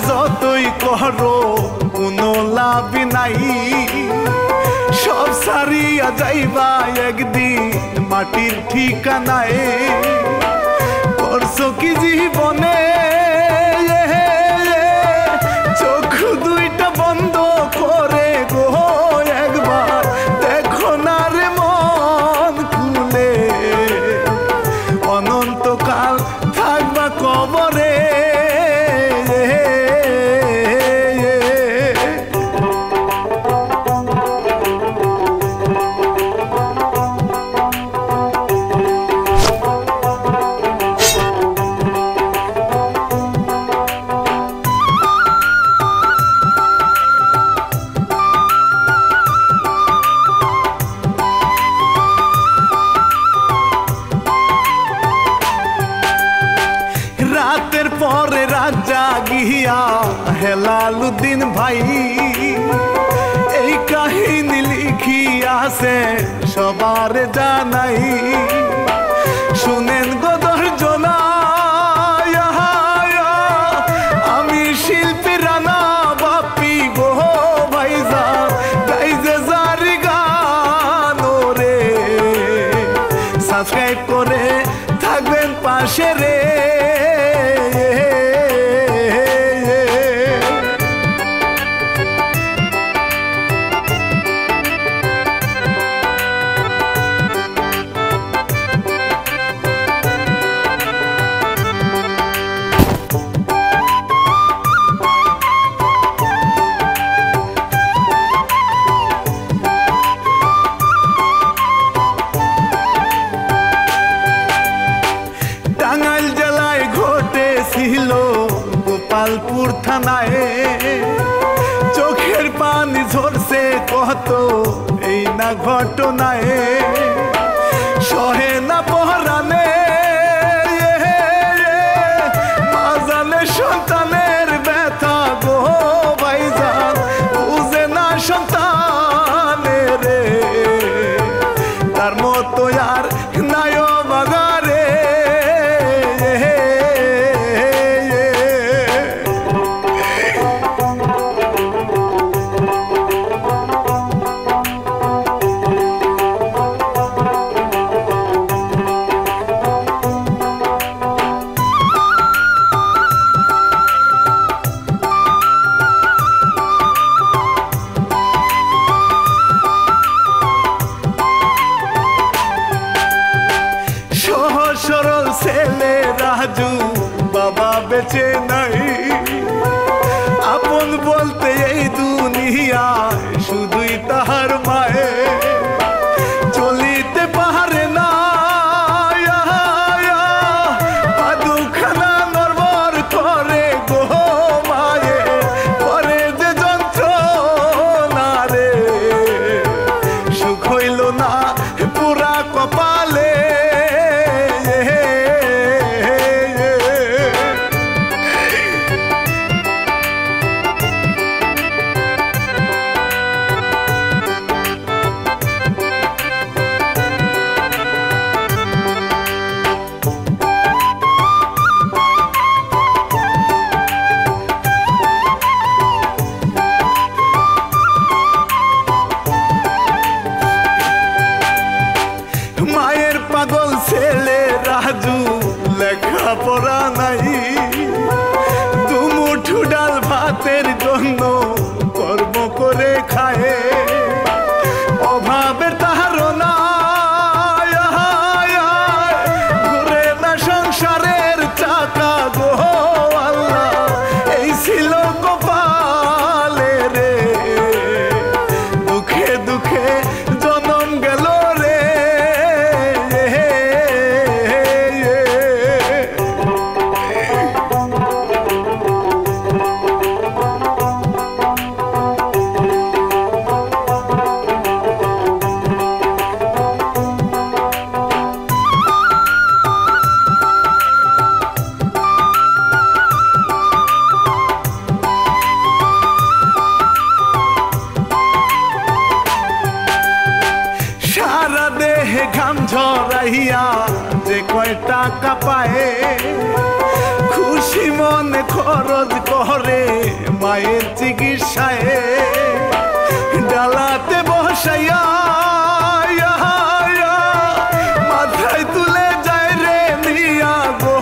যতই করো কোনো লাভ নাই, সব সারিয়া যাইবা একদিন মাটির ঠিকানায়। করছো কি জীবনে চোখ দুইটা বন্ধ করে গো, একবার দেখো না রে মন খুলে, অনন্তকাল থাকবা কবরে। রাতের পরে রাত জাগিয়া হেলালুদ্দিন ভাই এই কাহিনী লিখিয়াছে সবার জানাই। শুনেন গো দর্জনা, আমি শিল্পী রানা বাপি গো ভাইজান, গাই যে জারি গান রে, সাবস্ক্রাইব করে থাকবেন পাশে রে। টাঙ্গাইল জেলায় ঘটেছিল গোপালপুর থানায়, চোখের পানি ঝরছে কত এই না ঘটনায়। সহে না পহরানে মাজালে সন্তানের ব্যথা গো ভাইজান, বুঝে না সন্তানের রে, তার মতো আর নায় বাগারে। সরল ছেলে রাজু বাবা বেঁচে নাই, আপন বলতে এই দুনিয়া শুধুই তাহার মায়ে, চলিতে পারে না দুখানা নরবর করে গো মায়ে, করে যে যন্ত্রণা রে, সুখ হইল না পুরা কপালে। মায়ের পাগল ছেলে রাজু লেখাপড়া নাই, দুমুঠো ডাল ভাতের জন্য কর্ম করে খায়, অভাবের তাহারনা ঘুরে না সংসারের চাকা গো আল্লাহ, এই ছিল কপালে রে, দুঃখে দুঃখে জনম গেল রে। ঘাম ঝরাইয়া যে কয় টাকা পায় খুশি মনে খরচ করে মায়ের চিকিৎসায় ডালাতে বসাইয়া মাথায় তুলে যায় রে মিয়া গো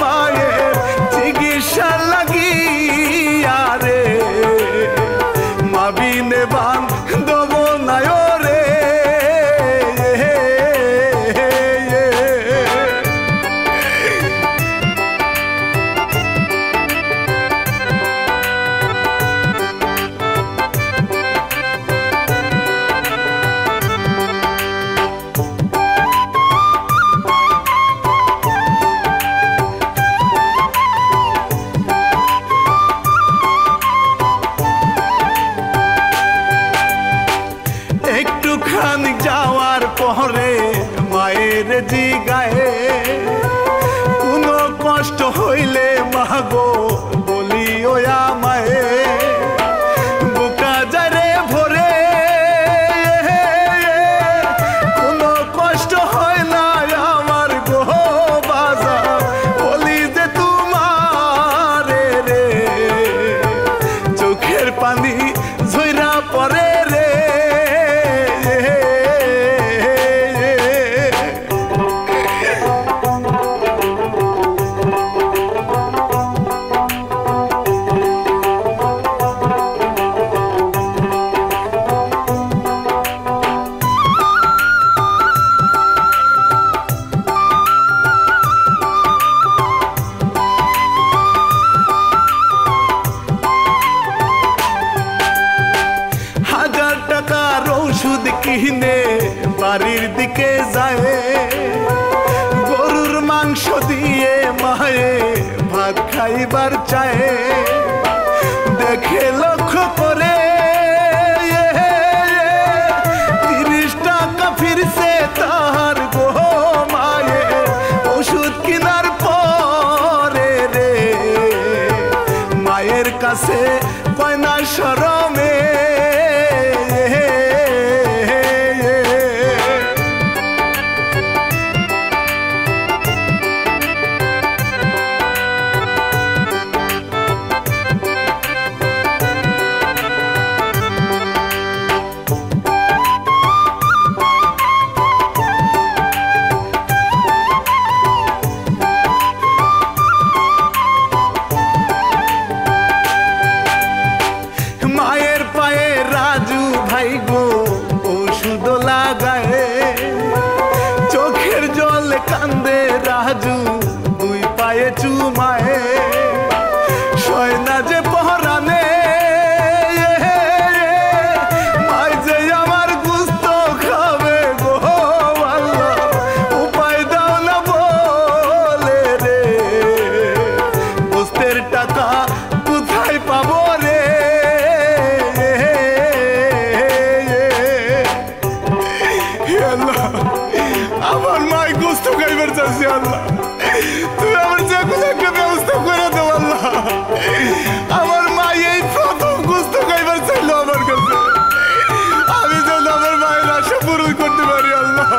মায়ের চিকিৎসা লাগিয়া রে মা বিনে বান্ধব নাই রে খানিক যাওয়ার পরে মায়ের জিগায়ে কোনো কষ্ট হইলে মাগো বলিও আমায় বুকা যায় রে ভরে কোনো কষ্ট হয় না আমার গো বাজার বলি যে তোমার রে চোখের পানি ঝইরা পড়ে রে ওষুধ কিনে বাড়ির দিকে যায় গরুর মাংস দিয়ে মায়ে ভাত খাইবার চায় দেখে লক্ষ্য করে 30 টাকা ফিরছে তার গো মায়ে ওষুধ কিনার পরে রে মায়ের কাছে কয় না শরমে মায়ের পায়ে রাজু ভাই গো ওষুধ লাগায় চোখের জল কান্দে রাজু দুই পায়ে চুমায় সয় না যে পহরানে মাই যে আমার গুস্ত খাবে গো আল্লাহ উপায় দাও না বলে রে গোস্তের টাকা কোথায় পাবো রে আমার মাই গোস্ত খাইবার চাচ্ছি আল্লাহ তুই আমার যে কোনো একটা ব্যবস্থা করে দেব আল্লাহ আমার মা এই প্রথম গোস্ত খাইবার চাইলো আমার কাছে আমি যেন আমার মায়ের আশা পূরণ করতে পারি আল্লাহ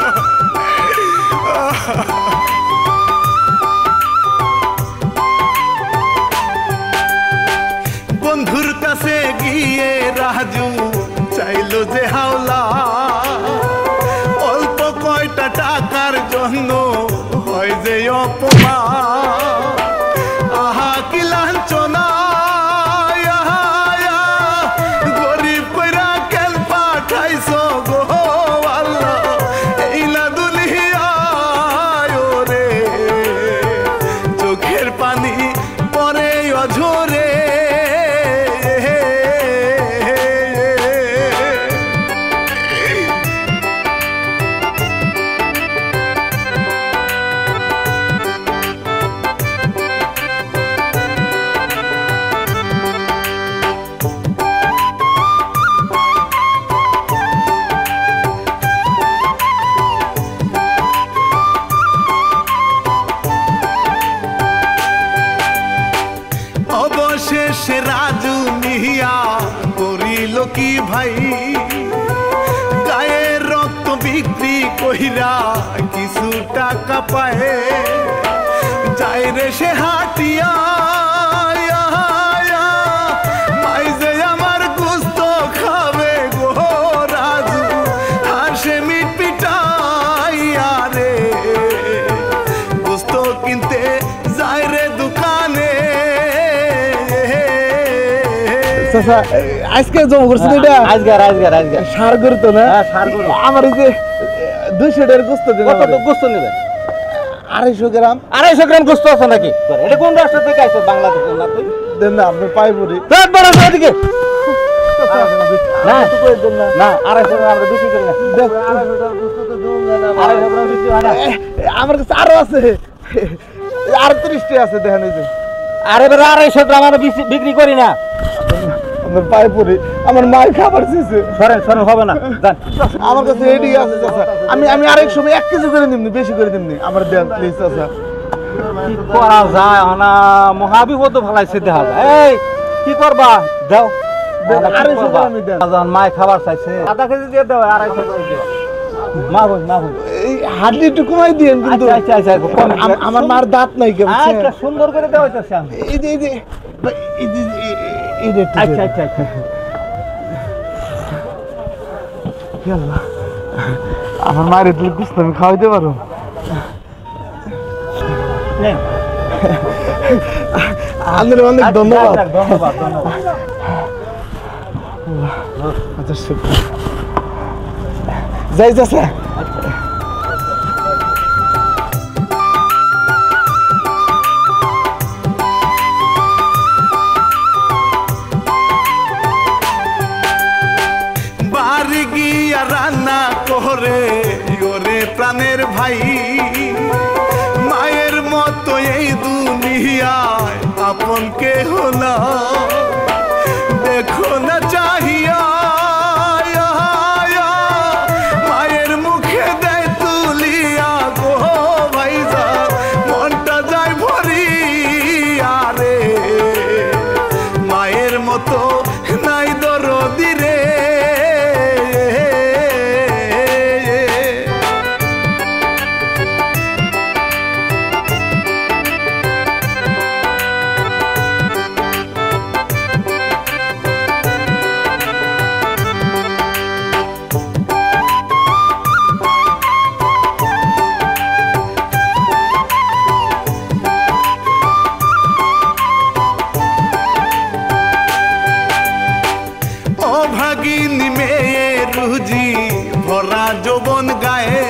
বন্ধুর কাছে গিয়ে রাজু চাইলো যে হাওলা অল্প কয়টা টাকার জন্য হয় যে অপমান আহা কি লাঞ্ছনা গরিব কইরা কেন পাঠাইছো গো আল্লাহ এই না দুনিয়ায় রে চোখের পানি পরে অঝরে অবশেষে রাজু মিয়া করিল কি ভাই গায়ের রক্ত বিক্রি কইরা কিছু টাকা পায় যাই রে সে হাটিয়া মাইজে আমার গোস্ত খাবে গো রাজু হাসে মিট পিটাইয়া রে গোস্ত কিনতে যাই রে দোকানে। আজকে জমা করছেন এটা? আজকে সার গরু তো না? সার গরু। আমার এই যে 200 টাকার গোস্ত দেন। কত গোস্ত নেবেন? 250 গ্রাম। 250 গ্রাম গোস্ত আছে নাকি? এটা কোন রাষ্ট্র থেকে আইছে? বাংলাদেশ না? তুই দেন না, আপনি পাইবরি। দেন বড় দিকে। না তো কই দেন না। না 250 গ্রাম আমরা বিক্রি করি না। দেন 250 গ্রাম গোস্ত তো দেন না। 250 গ্রাম বিক্রি হয় না। আমার কাছে আরো আছে। 38 টা আছে দেখেন এই যে। আরে বেটা 250 গ্রাম আমরা বিক্রি করি না। আমার পায়ে পড়ে আমার মায়ের খাবার দিয়েছে। সরেন হবে না। আমার কাছে রেডি আছে চাচা। আমি আরেক সময় 1 কেজি করে নিমনি, বেশি করে নিমনি। আমার দেন প্লিজ চাচা। কি করা যায় না, মহাবিপদ ফলাইছে দেখা যায়। এই কি করবা? দাও 250 গ্রাম দেন। যখন মায়ের খাবার চাইছে আধা কেজি দিয়ে দাও। 250 করে দিও। মা বল এই হাড্ডি একটু কমাই দিয়েন কিন্তু। আচ্ছা আমার মার দাঁত নাই কে বুঝছেন? আচ্ছা সুন্দর করে দেওয়া হইতাছে। আমি এই যে আচ্ছা আমার মায়ের একটু গুস্ত আমি খাওয়াইতে পারো? আপনার অনেক ধন্যবাদ। আচ্ছা যাই চাচা। বাড়ি গিয়া রান্না করে ওরে প্রাণের ভাই মায়ের মতো এই দুনিয়ায় আপন কেহ না দেখো না চাহিয়া মায়ের মুখে দেয় তুলিয়া গো ভাইজা মনটা যায় ভরিয়া রে মায়ের মতো নাই দরদি রে। ভাগিনী মেয়ে রুজি ভরা যৌবন গায়ে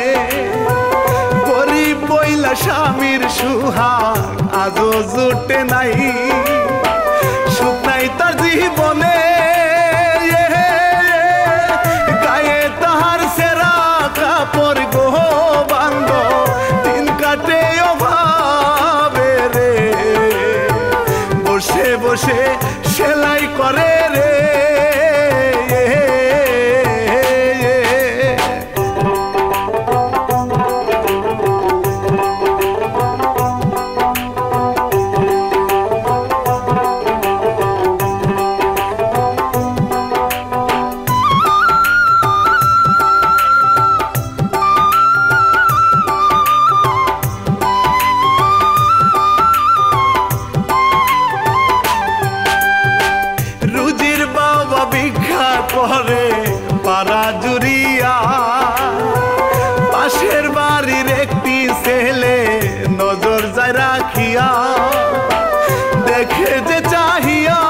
গরিব বইলা স্বামীর সুহাগ আজও জুটে নাই সুখ নাই তার জীবনে গায়ে তাহার সেরা কাপড় গো বান্ধ দিন কাটে অভাবে রে বসে বসে সেলাই করে রে। করে পাড়া জুড়িয়া পাশের বাড়ির একটি ছেলে নজর যায় রাখিয়া দেখে যে চাহিয়া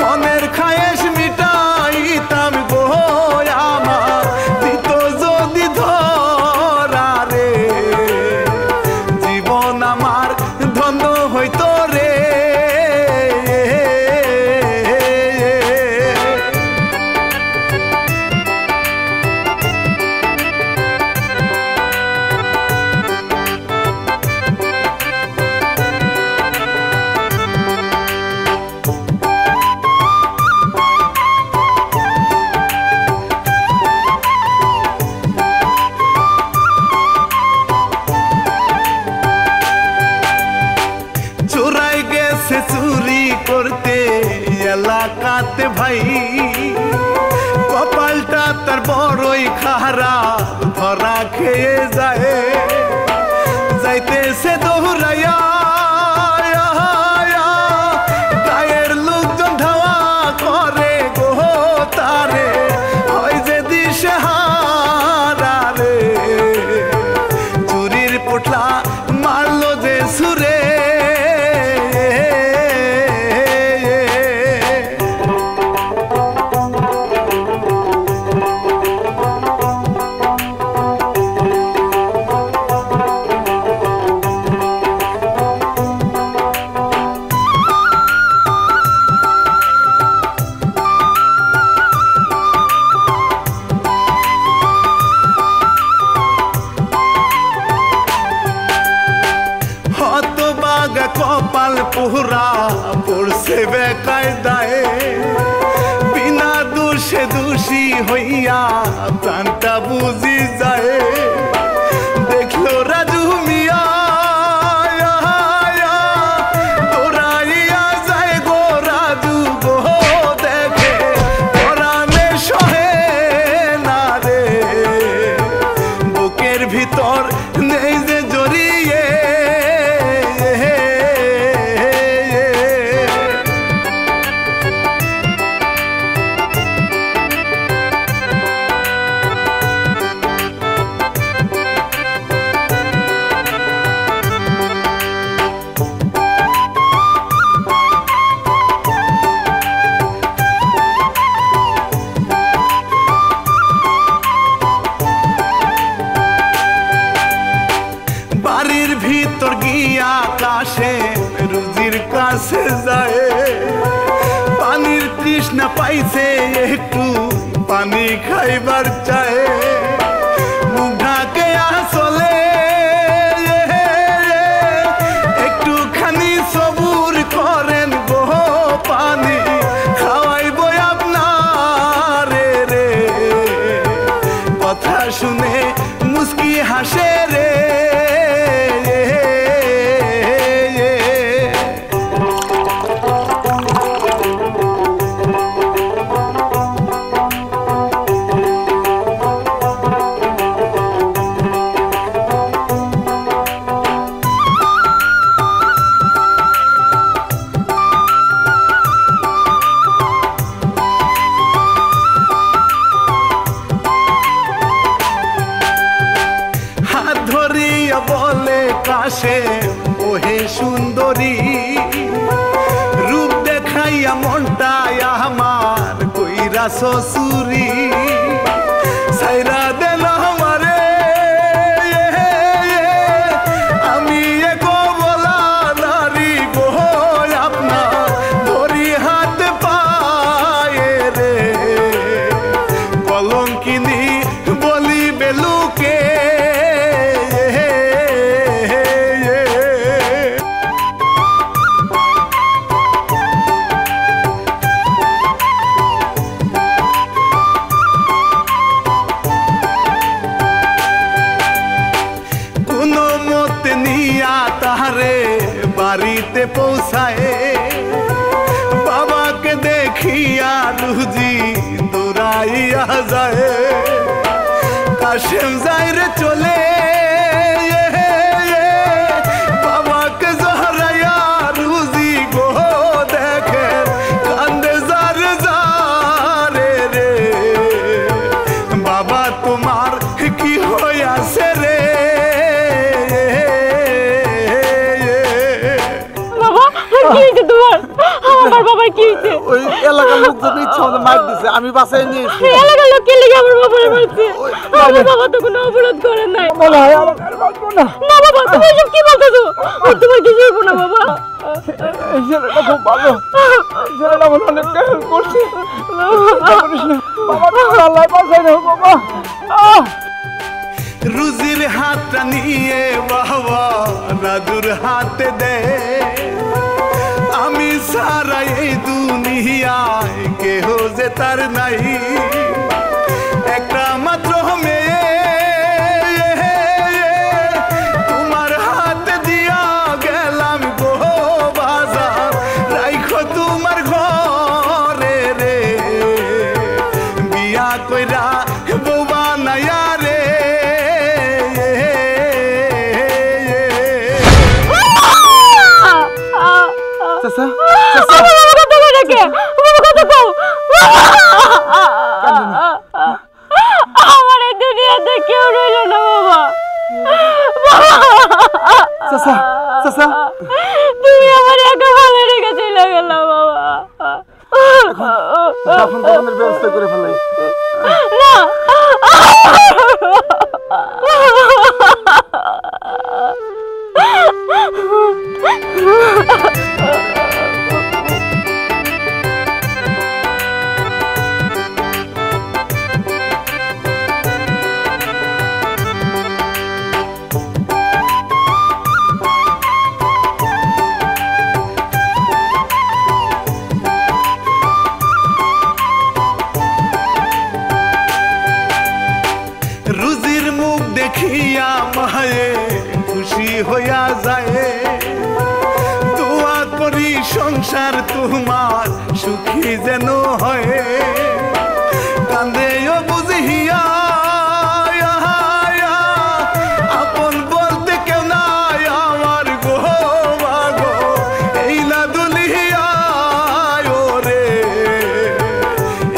মনের খায়েশ মিটাইতাম গো আমার দিত যদি ধরা রে জীবন আমার ধন্য হইতো রে। চুরি করতে এলাকাতে ভাই কপালটা তার বড়ই খারাপ ধরা খেয়ে যায় যাইতেছে দৌড়াইয়া গায়ের লোকজন ধাওয়া করে গো তারে হয় যে দিশে হারা রে চুরির পোটলা মারলো যে সুরে কপাল পুরা পড়ছে বেকায়দায় বিনা দোষে দোষী হইয়া প্রাণটা বুঝি যায় দেখলো রাজু মিয়া দৌড়াইয়া যায় গো রাজু গো দেখে পরাণে সহে না রে বুকের ভিতর নেই যে জড়িয়ে বাড়ির ভিতর গিয়া কাশে রুজির কাছে যায় পানির তৃষ্ণা পাইছে একটু পানি খাইবার চায় মুখাকে আসলে একটুখানি সবুর করেন গো পানি খাওয়াইব আপনার রে কথা শুনে মুস্কি হাসে রে বলে কাশে ওহে সুন্দরী রূপ দেখাইয়া মনটায় আমার কইরা শ্বশুরি সাইরা দেন আমারে আমি এক বলা নারী গো আপনার ধরি হাত পায়ে রে কলঙ্কিনী বলি বেলুকে তাহারে বাড়িতে পৌঁছায় বাবাকে দেখিয়া রুজি দৌড়াইয়া যায় কাশেম যায় রে চলে বাবাকে জহরাইয়া রুজি গো দেখে কান্দে যার যারে রে বাবা তোমার কি হইয়াছে রে কি হয়েছে তোমার? আমার বাবার কি হয়েছে? ওই এলাকার লোকজন ইচ্ছা মতো মার দিছে, আমি বাসায় নিয়েছি। এলাকার লোক কে লেগে আমার বাবার মারছে? আমার বাবা তো কোনো অপরাধ করে নাই। না বাবা, তুমি এসব কি বলতেছো? তোমার কিছু হইব না বাবা। ছেলেটা খুব ভালো, ছেলেটা আমার অনেক হেল্প করছে। বাবা আল্লাহ বাঁচাই দাও বাবা। রুজির হাতটা নিয়ে বাবা রাজুর হাতে দে আমি সারা এই দুনিয়ায় কেহ যে তার নাই একটা মাত্র মেয়ে তোমার হাতে দিয়া গেলাম গো বাজার রাইখো তোমার ঘরে রে বিয়া জীবন যাপনের ব্যবস্থা করে ফেলাই। না রুজির মুখ দেখিয়া মায়ে খুশি হইয়া যায়, দোয়া করি সংসার তোমার সুখী যেন হয়। কান্দেও বুঝিয়া আপন বলতে কেউ নাই আমার গো মাগো, এই না দুনিয়ায় রে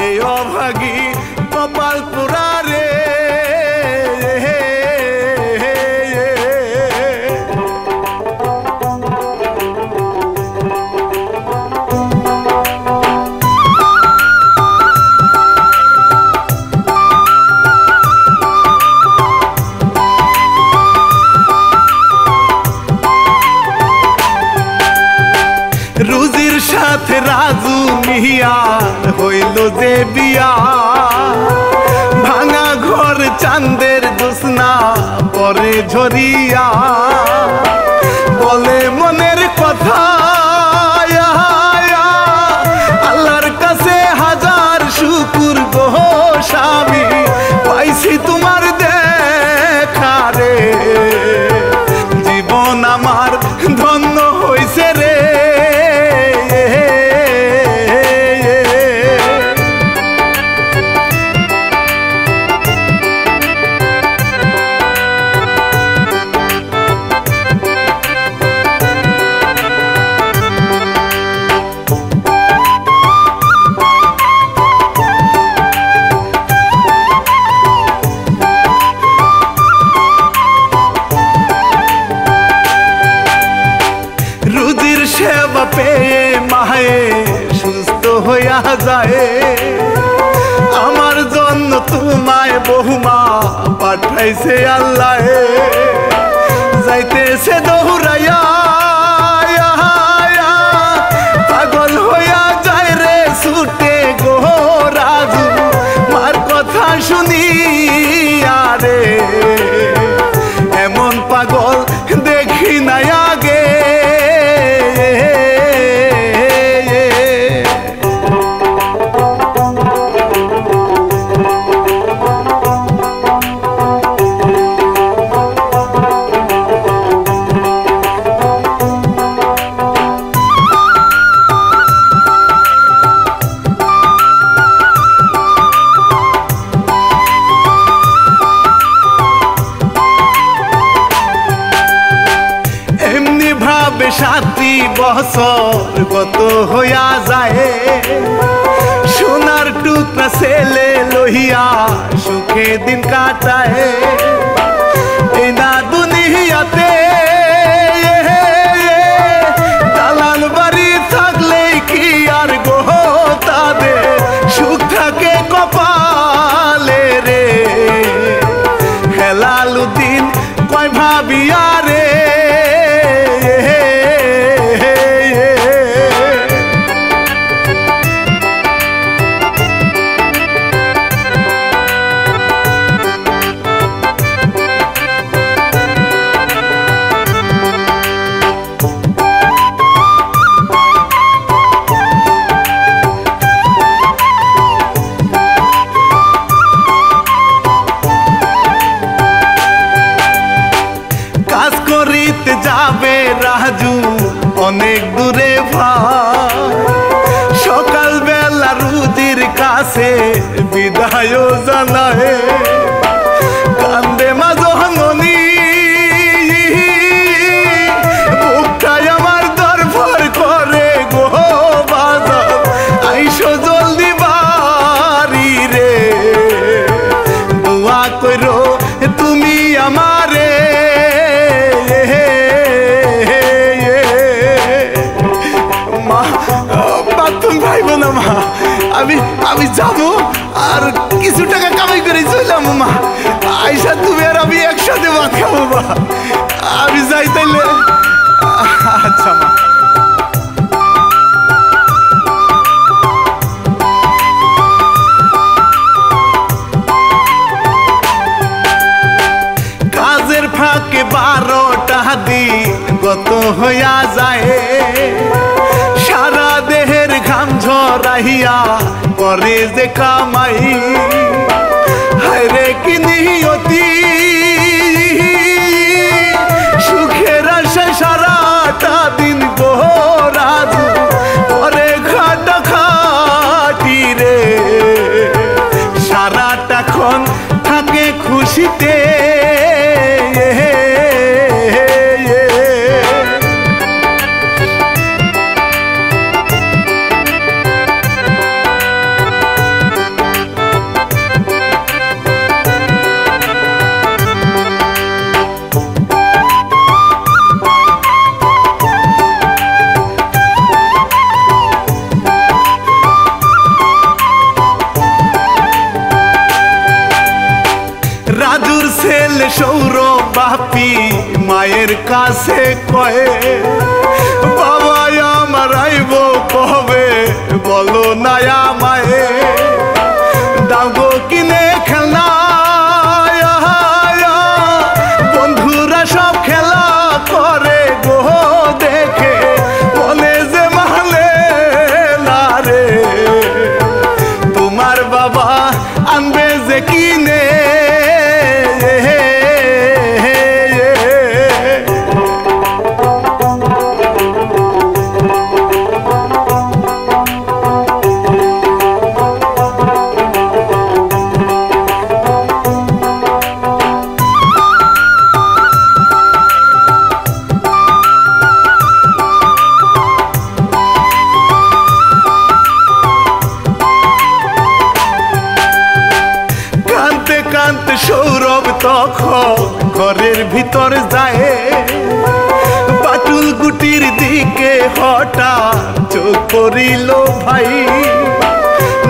এই অভাগী কপাল পুরা রে। রুজির সাথে রাজু মিয়া হইল যে বিয়া, ভাঙা ঘর চাঁদের জোছনা পরে ঝরিয়া, বলে মনের কথা আল্লাহর কাছে হাজার শুকুর গো স্বামী, পাইছি তোমার দেখা রে, জীবন আমার ধন্য হইছে রে। রুজির সেবা পেয়ে মায়ে সুস্থ হইয়া যায়, আমার জন্য তোমায় বহুমা পাঠাইছে আল্লাহ, যাইতেছে দৌড়াইয়া পাগল হইয়া যায় রে ছুটে গো রাজু, মার কথা শুনিয়া রে এমন পাগল দেখি নাই আগে। সাথী বছর কত হইয়া যায়, সোনার টুকরা ছেলে লইয়া সুখে দিন কাটায়, এই না দুনিয়াতে দালাল বাড়ি থাকলে কি আর গো তাদের সুখ থাকে কপালে রে, হেলালুদ্দিন কয় ভাবিয়া রে। যাবে রাজু অনেক দূরে ভাই, সকাল বেলা রুজির কাছে বিদায় জানায়, কান্দে মা জননী বুকটাই আমার দরবার করে গো বাজার, আইসো জলদি বাড়ি রে, দোয়া করো তুমি আমারে। আমি আমি যাবো আর কিছু টাকা কামাই করে চললাম মা আইসা তুমি আর আমি একসাথে ভাত খাবো মা আমি যাই তাইলে আচ্ছা মা কাজের ফাঁকে 12টা দিন গত হইয়া যায় সারা দেহের ঘাম ঝরাইয়া করে যে কামাই হায়রে কি নিয়তি সুখের আশায় সারাটা দিন গোরাজু করে খাটা খাটি রে সারাটাক্ষণ থাকে খুশিতে রাজুর ছেলে সৌরভ বাপি মায়ের কাছে কয়ে বাবা আমার আইব কবে বলো না আমায় দাও কিনে খেলনা বন্ধুরা সব খেলা করে গো দেখে মনে যে মালে না রে তোমার বাবা আনবে যে কিনে কাঁদতে সৌরভ তখন ঘরের ভিতর যায় বাটুল গুটির দিকে হঠাৎ চোখ পড়িল ভাই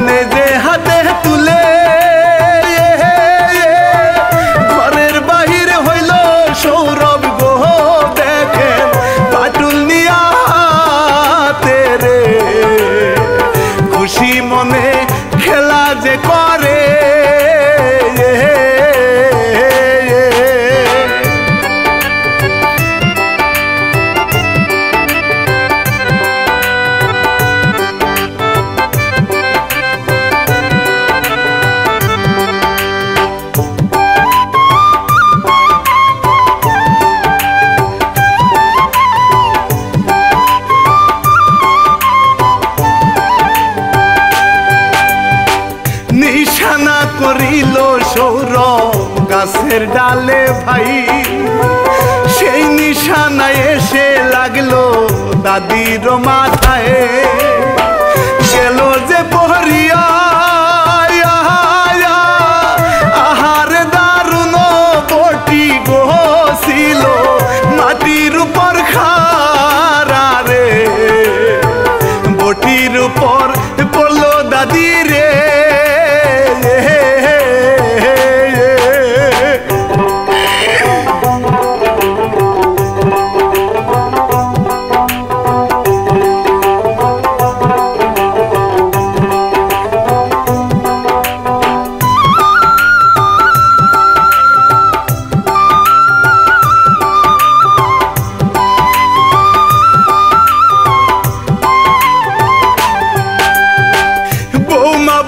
নিজে হাতে তুলে ঘরের বাহিরে হইল সৌরভ গো দেখে বাটুল নিয়া তেরে খুশি মনে খেলা যে করে নিশানা করিল সৌরভ গাছের ডালে ভাই সেই নিশানায় এসে লাগলো দাদির মাথায় গেল যে পহরিয়া আহার দারুণ বটি গোছিল মাটির উপর খারা রে বটির উপর পড়লো দাদি রে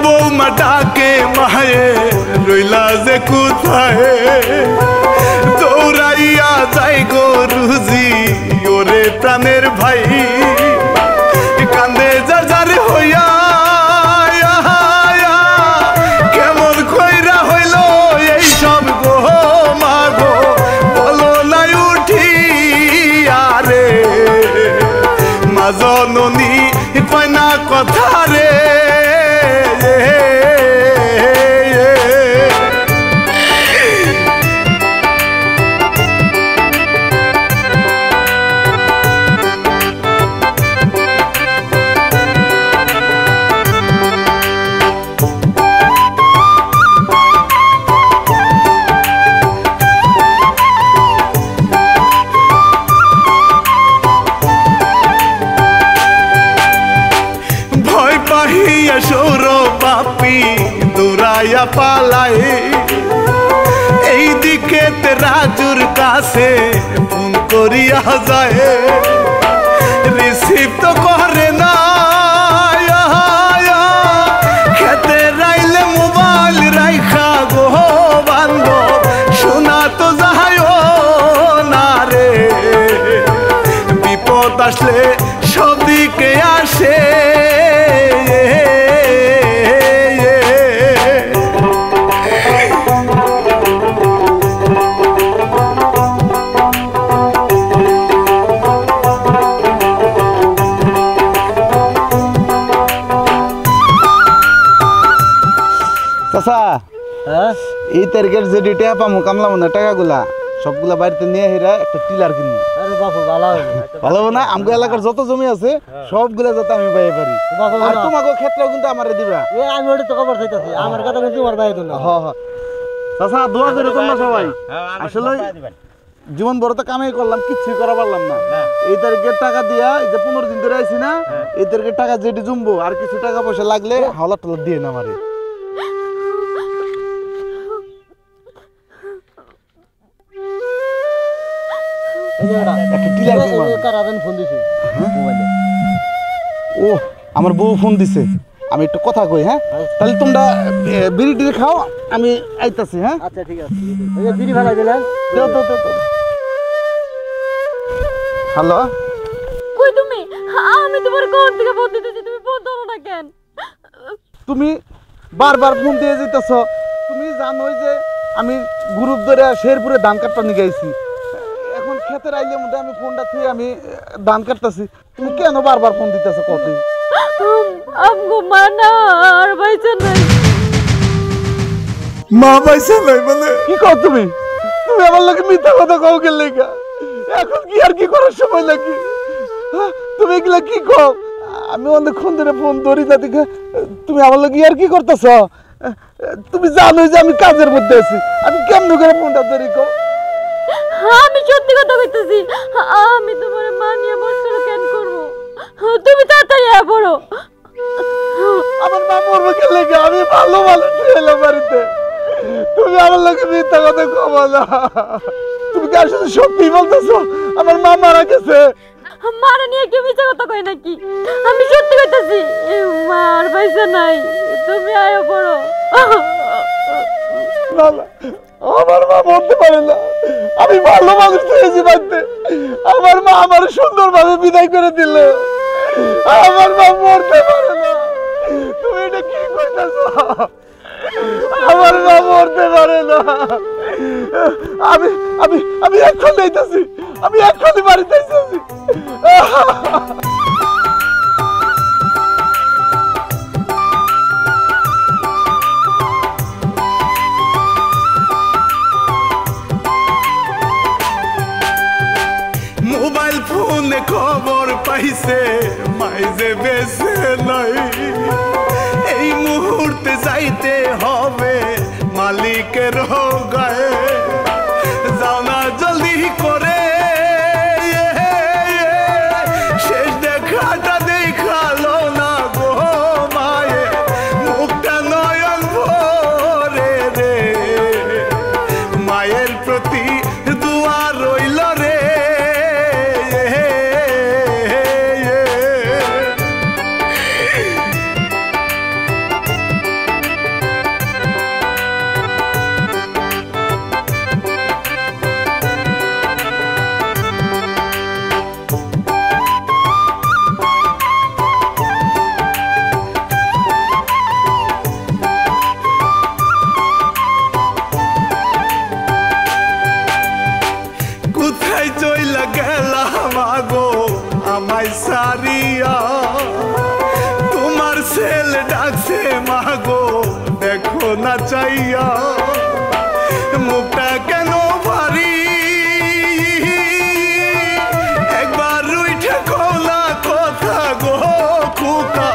বৌমা ডাকে মায়ে রইলা যে কোথায় দৌড়াইয়া যাই গো রুজি ওরে প্রাণের ভাই কান্দে যার হইয়া কেমন কইরা হইল এই সব গো মা গো বলো নাই উঠি আরে মা জননী কয় না কথা রে ছাইরা পালাই এই দিকে রাজুর কাছে ফোন করিয়া যায় রিসিভ তো করে না খেতে রাইলে মোবাইল রাইখা গো বান্ধব শোনা তো যায় না রে বিপদ আসলে সব দিকে আসে চাচা এই তারিখের যে ডেটে পামু কামলাম না টাকাগুলা সবগুলা বাড়িতে নিয়ে হেরা একটা টিলার কিনবো। ভালো হবে না? আমগো এলাকার যত জমি আছে সবগুলা যাতে আমি পাই পারি। আর তোমাকে ক্ষেত্রেও কিন্তু আমারে দিবা। আমি ওটা তো খবর চাইতাছি আমার কথা কিন্তু তোমার বাইরে তো না। হ্যাঁ হ্যাঁ চাচা দোয়া করে তোমরা সবাই। আসলে জীবন বড় তো কামাই করলাম কিচ্ছুই করা পারলাম না। এই তারিখের টাকা দিয়া এই যে 15 দিন ধরে আইছি না এই তারিখের টাকা যেটি জমবো আর কিছু টাকা পয়সা লাগলে হাওলা টালা দিয়ে না আমারে। ও আমার বউ ফোন দিছে আমি একটু কথা কই। হ্যাঁ তাহলে তোমরা বিড়ি টিড়ি খাও আমি আইতাছি। হ্যাঁ আচ্ছা ঠিক আছে বিড়ি ভাড়া দিলেন। হ্যালো কই তুমি? আমি তোমার কোন থেকে ফোন দিতেছি তুমি ফোন ধরো না কেন? তুমি বারবার ফোন দিয়ে যেতেছ। তুমি জানোই যে আমি গ্রুপ ধরে শেরপুরে ধান কাটতে নিয়ে গেছি। এখন ক্ষেতের আইলে মধ্যে আমি ফোনটা থুয়ে আমি ধান কাটতেছি। তুমি কেন বারবার ফোন দিতেছ? কত আমগো মা না আর বাইচা নাই। মা পয়সা নাই বলে কি কও তুমি? তুমি আমার লাগে মিথ্যা কথা কও কে লেগা? এখন কি আর কি করার সময় নাকি? তুমি এগুলা কি কও? আমি অনেকক্ষণ ধরে ফোন ধরি না দেখে তুমি আমার লাগে আর কি করতেছ? তুমি জানোই যে আমি কাজের মধ্যে আছি। আমি কেমন করে ফোনটা ধরি কও? আমি সত্যি কথা কইতেছি। আমি তোমার মা নিয়ে মস্করা কেন করব? তুমি তাড়াতাড়ি আয় পড়ো। আমার মা মরবে কে লেগে? আমি ভালো ভালো ছেলে বাড়িতে। তুমি আমার লাগে মিথ্যা কথা কও না। তুমি কি আসলে সত্যি বলতেছো আমার মা মারা গেছে? মারা নিয়ে কি মিথ্যা কথা কই নাকি? আমি সত্যি কইতাছি মা আর পয়সা নাই। তুমি আয় পড়ো। না না আমার মা মরতে পারে না। আমি ভালো মানুষ চেয়েছি বাড়িতে। আমার মা আমার সুন্দরভাবে বিদায় করে দিল। আমার মা মরতে পারে না। তুমি এটা কি কইতাছো? আমার মা মরতে পারে না। আমি আমি আমি এখন যাইতাছি। আমি এখনই বাড়িতে যাইতাছি। মোবাইল ফোনে খবর পাইছে মাই যে বেঁচে নাই এই মুহূর্তে যাইতে হবে মালিকের গায়ে যাও না জলদি করে শেষ দেখাটা দেখালো না গো মায়ে মুখটা নয়ন ভরে রে মায়ের প্রতি দুয়া রইল রে কোথায় চইলা গেলাম আগো আমায় সারিয়া তোমার ছেলে ডাকছে মাগো দেখো না চাইয়া মুখটা কেন ভারী একবার উঠে কোলা কথা গো খোকা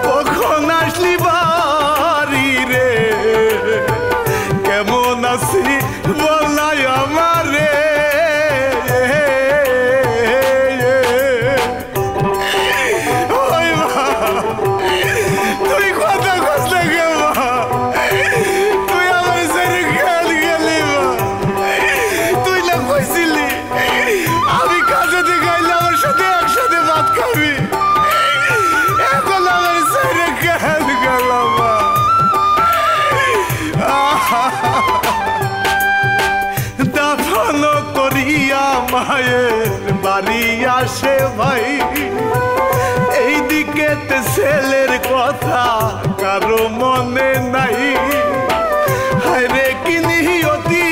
কখন আসলি বাড়ি রে কেমন আছি বলাই আমারে মায়ের বাড়ি আসে ভাই এই দিকে ছেলের কথা কারো মনে নাই হায়রে কি নিয়তি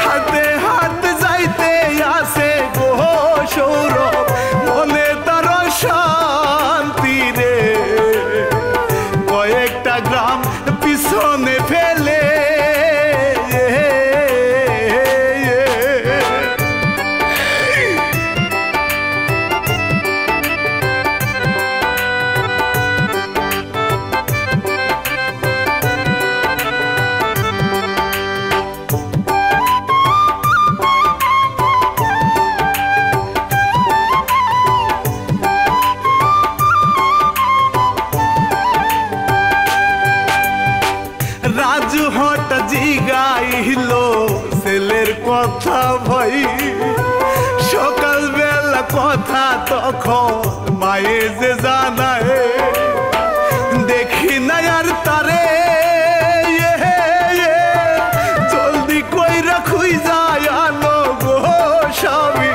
হাতে হাত যাইতে আসে গো সৌরভ মনে তার শান্তি রে কয়েকটা গ্রাম পিছনে ফেলে রাজু হঠাৎ জিগাইল ছেলের কথা ভাই সকাল বেলা কথা তখন মায়ে যে জানায় দেখি না আর তারে জলদি কইরা খুই যায় আলো গো স্বামী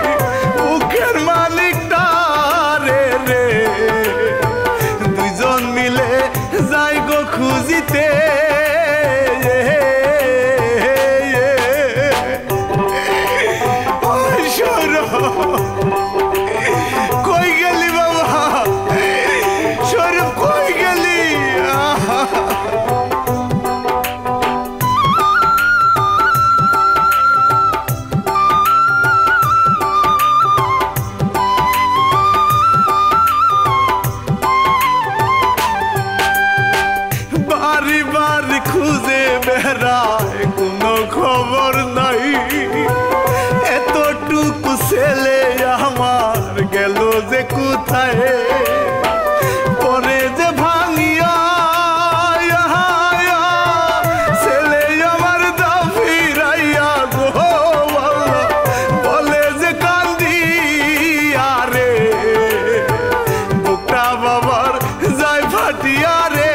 মুখের মালিকটা রে রে দুইজন মিলে যাই গো খুঁজিতে কই গেলি বাবা সৌরভ কই গেলি বাড়ি বাড়ি খুঁজে বেড়ায় কোনো খবর নাই এতটুকু ছেলে আমার গেল যে কোথায় পরে যে ভাঙিয়া ছেলে আমার দাও ফিরাইয়া গো বলে যে কান্দিয়া রে বুকটা বাবার যায় ফাটিয়া রে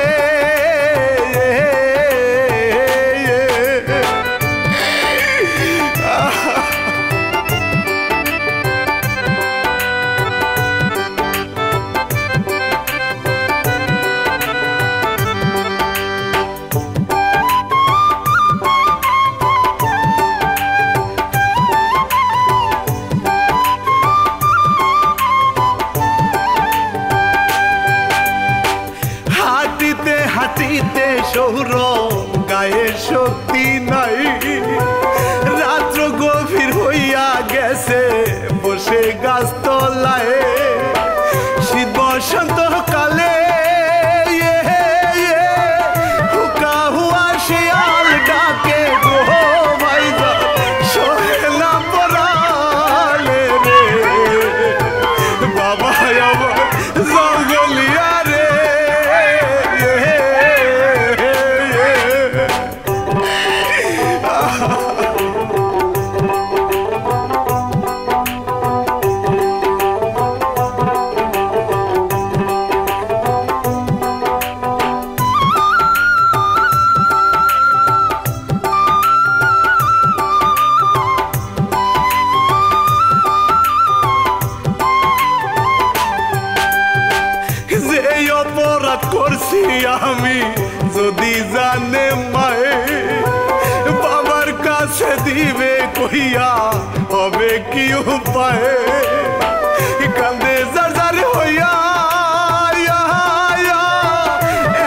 হাঁটিতে হাঁটিতে সৌরভ গায়ে শক্তি নাই রাত্র গভীর হইয়া গেছে বসে গাছ তলায় শীত বসন্ত কালে হুকা হুয়া শিয়াল ডাকে গো ভাই সহে না পড়ালে রে বাবা আমার জঙ্গলিয়া রে যে অপরাধ করছি আমি যদি জানে মায়ে বাবার কাছে দিবে কইয়া হবে কি উপায় কান্দে যার হইয়া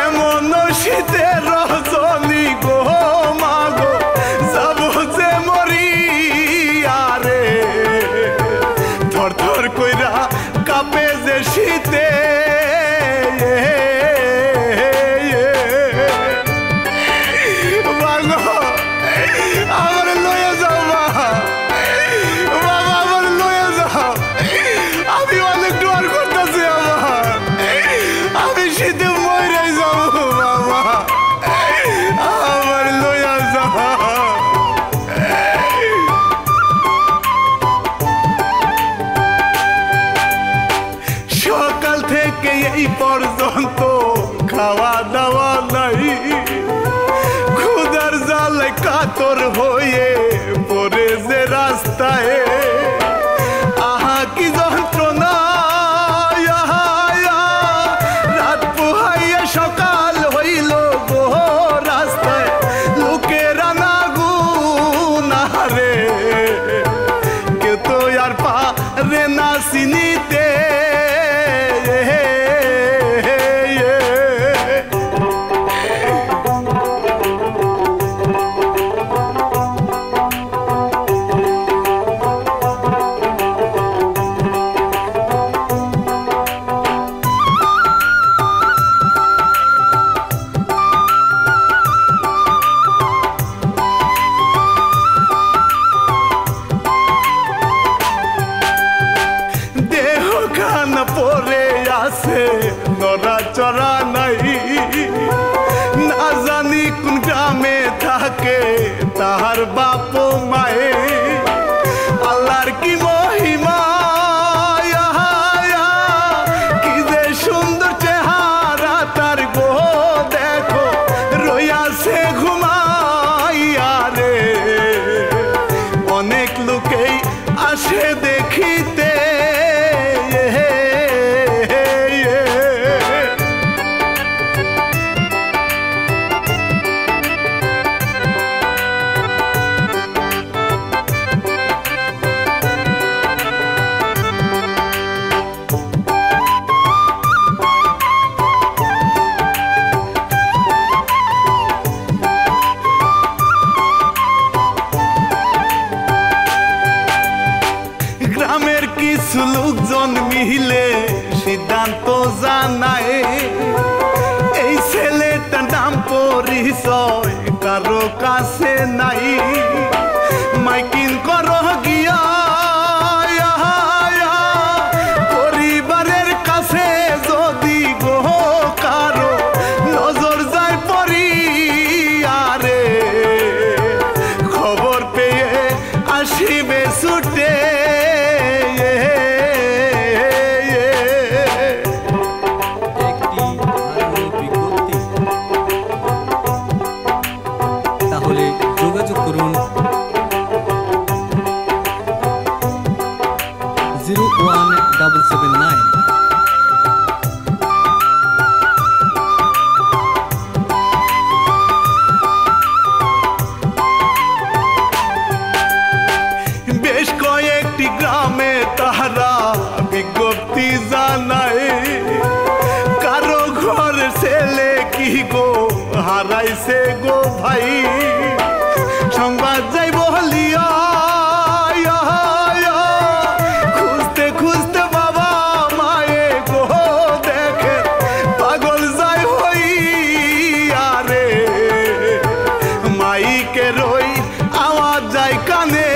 এমন শীতের রজনী গো মাগো যাব যে মরিয়া রে থর থর কইরা কাঁপে যে শীতে আমার লয়ে যাও বাবা আমার লয়ে যাও আমি অনেক ডর করতেছি আমি শীতে মরে যাব বাবা আমার লয়ে যাও সকাল থেকে এই পর্যন্ত খাওয়া দাওয়া নাই ক্ষুধার জালে কাতর হয়ে পড়ে থাকে তাহার বাপ মায়ে আল্লাহর কি মহিমা কি যে সুন্দর চেহারা তার গো দেখো রইয়াছে ঘুমাইয়া রে অনেক লোকেই আসে দেখিতে গ্রামের কিছু লোকজন মিলে সিদ্ধান্ত জানায় এই ছেলেটার নাম পরিচয় কারো কাছে নাই মাইকিং করো গিয়া পরিবারের কাছে যদি গো কারো নজর যায় পড়িয়া রে খবর পেয়ে আসিবে ছুটে যোগাযোগ করুন 01779 বেশ কয়েকটি গ্রামে তাহারা বিজ্ঞপ্তি জানায় কারো ঘরের ছেলে কি গো হারাইছে গো ভাই সংবাদ যাই বলিয়া খুঁজতে খুঁজতে বাবা মায়ে গো দেখে পাগল যায় হইয়া রে মাইকে রই আওয়াজ যায় কানে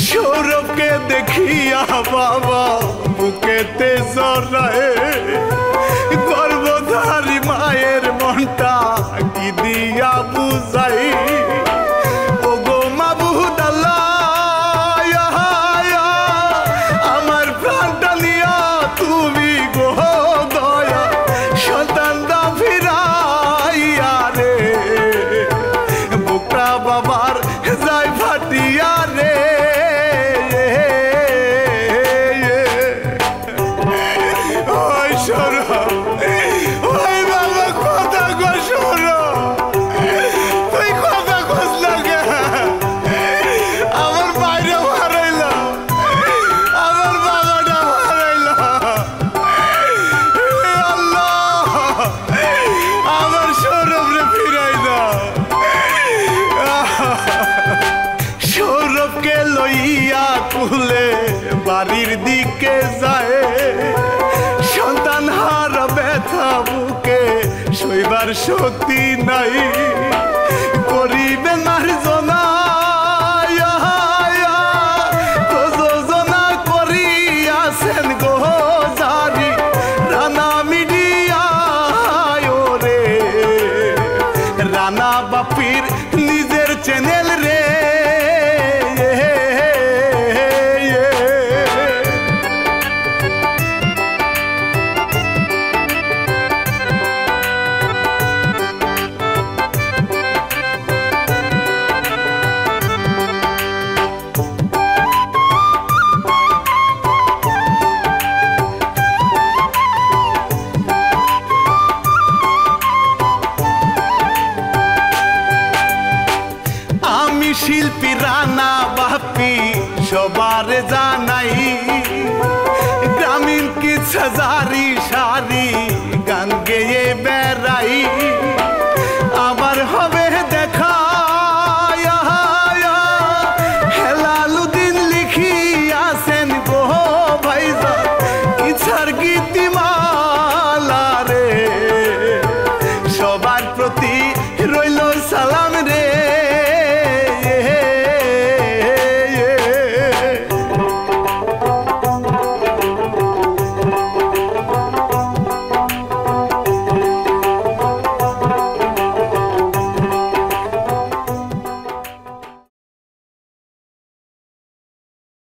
সৌরভকে দেখিয়া বাবা বুকেতে জড়ায় গর্ভধারী মায়ের মনটা কি দিয়া বুঝাই ও গো মাবুদ আল্লাহ আমার প্রাণটা নিয়া তুমি গো দয়া সন্তান দা ফিরাইয়া রে বুকটা বাবার যাই ফাটিয়া রে সৌরভকে লইয়া কুলে বাড়ির দিকে যায় সন্তান হার ব্যথা বুকে শৈবার শক্তি নাই করিবে মার্জনা প্রযোজনা করিয়াছেন গো জারি রানা মিডিয়া রে রানা বাপির নিজের চ্যানেল রে শিল্পী রানা বাপি সবার জানাই গ্রামীণ কিছু জারি সারি গান গেয়ে